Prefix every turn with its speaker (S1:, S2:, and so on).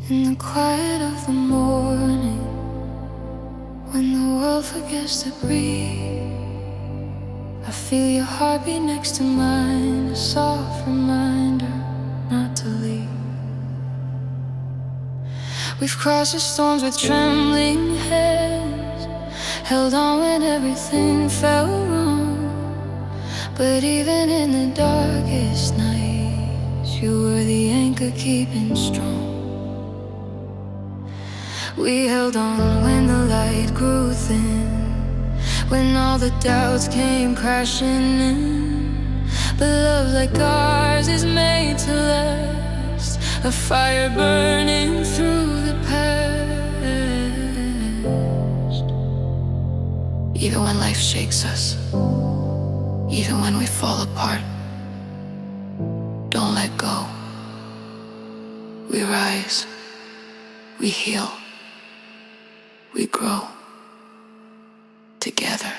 S1: In the quiet of the morning, when the world forgets to breathe, I feel your heartbeat next to mine, a soft reminder not to leave. We've crossed the storms with trembling hands, held on when everything felt wrong. But even in the darkest nights, you were the anchor keeping strong. We held on when the light grew thin, when all the doubts came crashing in. But love like ours is made to last, a fire burning through the past. Even when life shakes us, even when we fall apart, don't let go. We rise, we heal, we grow together.